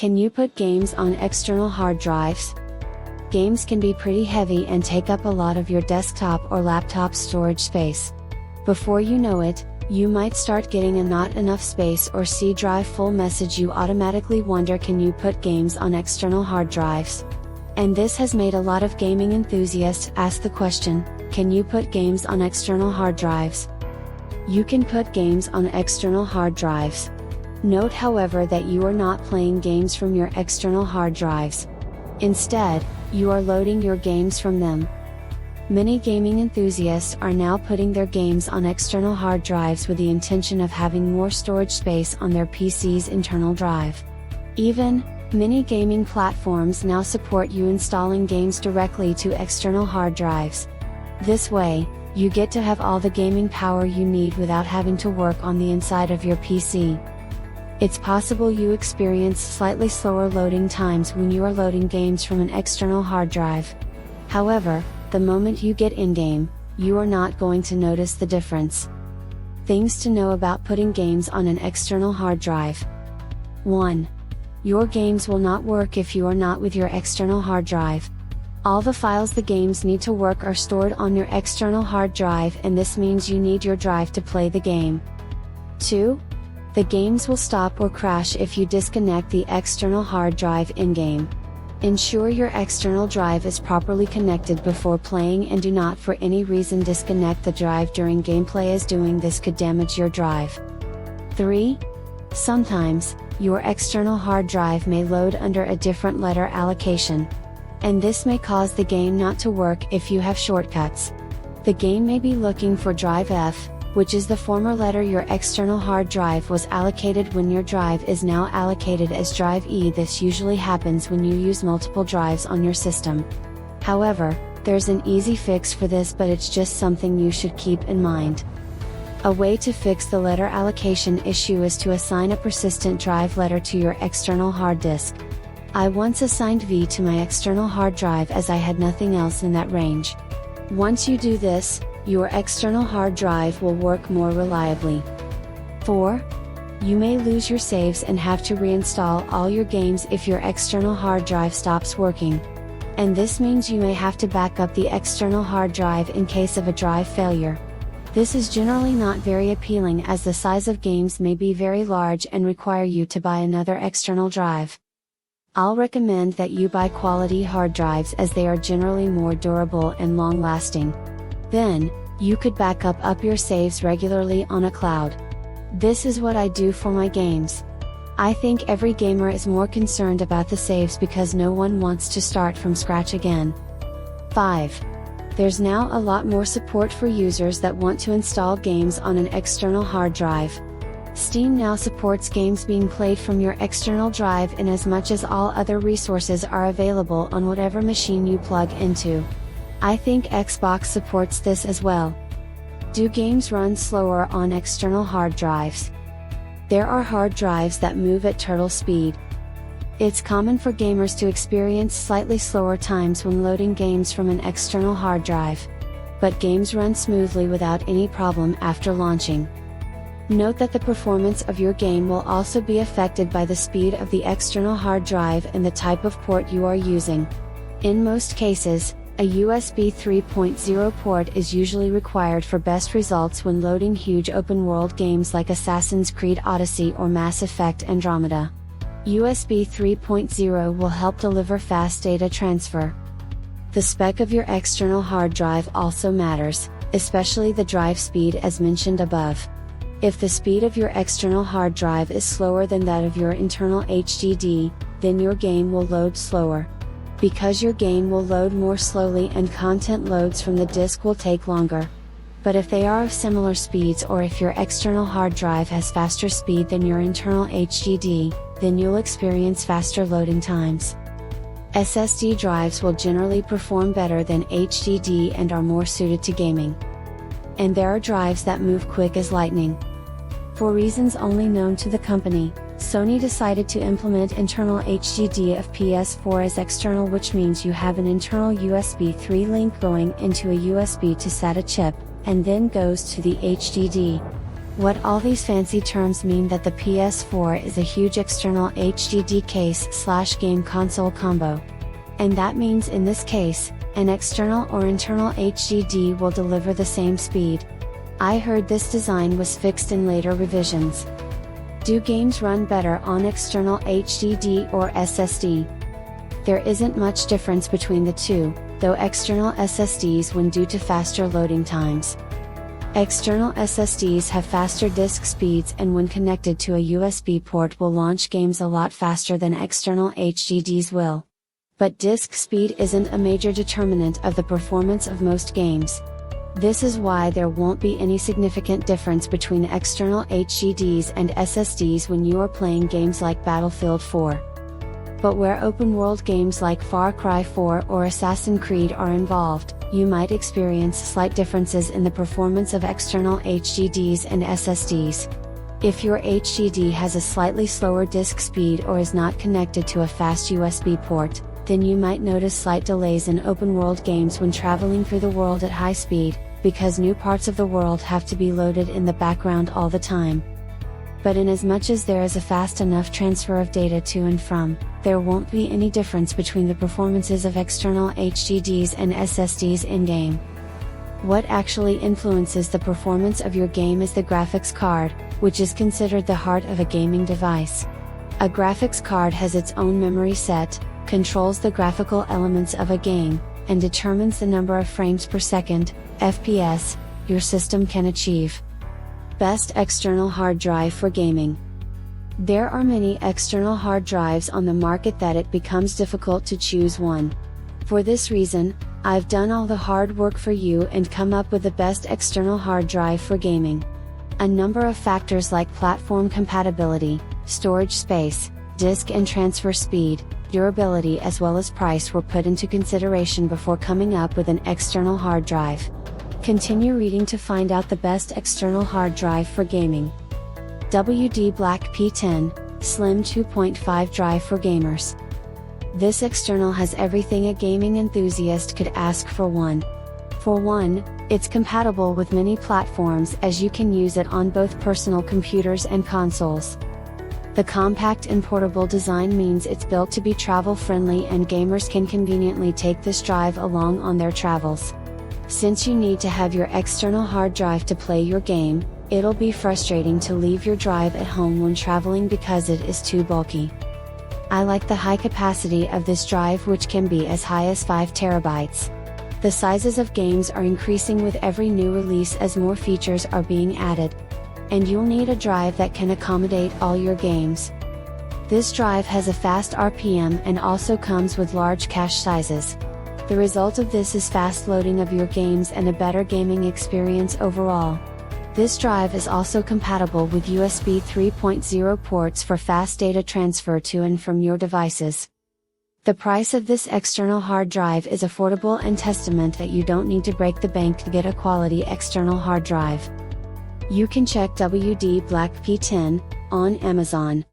Can you put games on external hard drives? Games can be pretty heavy and take up a lot of your desktop or laptop storage space. Before you know it, you might start getting a not enough space or C drive full message. You automatically wonder, can you put games on external hard drives? And this has made a lot of gaming enthusiasts ask the question, can you put games on external hard drives? You can put games on external hard drives. Note, however, that you are not playing games from your external hard drives. Instead, you are loading your games from them. Many gaming enthusiasts are now putting their games on external hard drives with the intention of having more storage space on their PC's internal drive. Even, many gaming platforms now support you installing games directly to external hard drives. This way, you get to have all the gaming power you need without having to work on the inside of your PC. It's possible you experience slightly slower loading times when you are loading games from an external hard drive. However, the moment you get in-game, you are not going to notice the difference. Things to know about putting games on an external hard drive. 1. Your games will not work if you are not with your external hard drive. All the files the games need to work are stored on your external hard drive, and this means you need your drive to play the game. 2. The games will stop or crash if you disconnect the external hard drive in-game. Ensure your external drive is properly connected before playing, and do not for any reason disconnect the drive during gameplay, as doing this could damage your drive. 3. Sometimes, your external hard drive may load under a different letter allocation. And this may cause the game not to work if you have shortcuts. The game may be looking for drive F, which is the former letter your external hard drive was allocated when your drive is now allocated as drive E. This usually happens when you use multiple drives on your system. However, there's an easy fix for this, but it's just something you should keep in mind. A way to fix the letter allocation issue is to assign a persistent drive letter to your external hard disk. I once assigned V to my external hard drive as I had nothing else in that range. Once you do this, your external hard drive will work more reliably. 4. You may lose your saves and have to reinstall all your games if your external hard drive stops working. And this means you may have to back up the external hard drive in case of a drive failure. This is generally not very appealing, as the size of games may be very large and require you to buy another external drive. I'll recommend that you buy quality hard drives, as they are generally more durable and long-lasting. Then, you could back up your saves regularly on a cloud. This is what I do for my games. I think every gamer is more concerned about the saves because no one wants to start from scratch again. 5. There's now a lot more support for users that want to install games on an external hard drive. Steam now supports games being played from your external drive in as much as all other resources are available on whatever machine you plug into. I think Xbox supports this as well. Do games run slower on external hard drives? There are hard drives that move at turtle speed. It's common for gamers to experience slightly slower times when loading games from an external hard drive. But games run smoothly without any problem after launching. Note that the performance of your game will also be affected by the speed of the external hard drive and the type of port you are using. In most cases, a USB 3.0 port is usually required for best results when loading huge open-world games like Assassin's Creed Odyssey or Mass Effect Andromeda. USB 3.0 will help deliver fast data transfer. The spec of your external hard drive also matters, especially the drive speed as mentioned above. If the speed of your external hard drive is slower than that of your internal HDD, then your game will load slower. Because your game will load more slowly and content loads from the disk will take longer. But if they are of similar speeds, or if your external hard drive has faster speed than your internal HDD, then you'll experience faster loading times. SSD drives will generally perform better than HDD and are more suited to gaming. And there are drives that move quick as lightning. For reasons only known to the company, Sony decided to implement internal HDD of PS4 as external, which means you have an internal USB 3 link going into a USB to SATA chip, and then goes to the HDD. What all these fancy terms mean that the PS4 is a huge external HDD case/game console combo. And that means in this case, an external or internal HDD will deliver the same speed. I heard this design was fixed in later revisions. Do games run better on external HDD or SSD? There isn't much difference between the two, though external SSDs win due to faster loading times. External SSDs have faster disk speeds and when connected to a USB port will launch games a lot faster than external HDDs will. But disk speed isn't a major determinant of the performance of most games. This is why there won't be any significant difference between external HDDs and SSDs when you are playing games like Battlefield 4. But where open-world games like Far Cry 4 or Assassin's Creed are involved, you might experience slight differences in the performance of external HDDs and SSDs. If your HDD has a slightly slower disk speed or is not connected to a fast USB port, then you might notice slight delays in open-world games when traveling through the world at high speed, because new parts of the world have to be loaded in the background all the time. But inasmuch as there is a fast enough transfer of data to and from, there won't be any difference between the performances of external HDDs and SSDs in-game. What actually influences the performance of your game is the graphics card, which is considered the heart of a gaming device. A graphics card has its own memory set, controls the graphical elements of a game, and determines the number of frames per second, FPS, your system can achieve. Best external hard drive for gaming. There are many external hard drives on the market that it becomes difficult to choose one. For this reason, I've done all the hard work for you and come up with the best external hard drive for gaming. A number of factors like platform compatibility, storage space, disk and transfer speed, durability as well as price were put into consideration before coming up with an external hard drive. Continue reading to find out the best external hard drive for gaming. WD Black P10, Slim 2.5 drive for gamers. This external has everything a gaming enthusiast could ask for one. For one, it's compatible with many platforms as you can use it on both personal computers and consoles. The compact and portable design means it's built to be travel-friendly and gamers can conveniently take this drive along on their travels. Since you need to have your external hard drive to play your game, it'll be frustrating to leave your drive at home when traveling because it is too bulky. I like the high capacity of this drive, which can be as high as 5 terabytes. The sizes of games are increasing with every new release as more features are being added. And you'll need a drive that can accommodate all your games. This drive has a fast RPM and also comes with large cache sizes. The result of this is fast loading of your games and a better gaming experience overall. This drive is also compatible with USB 3.0 ports for fast data transfer to and from your devices. The price of this external hard drive is affordable and testament that you don't need to break the bank to get a quality external hard drive. You can check WD Black P10 on Amazon.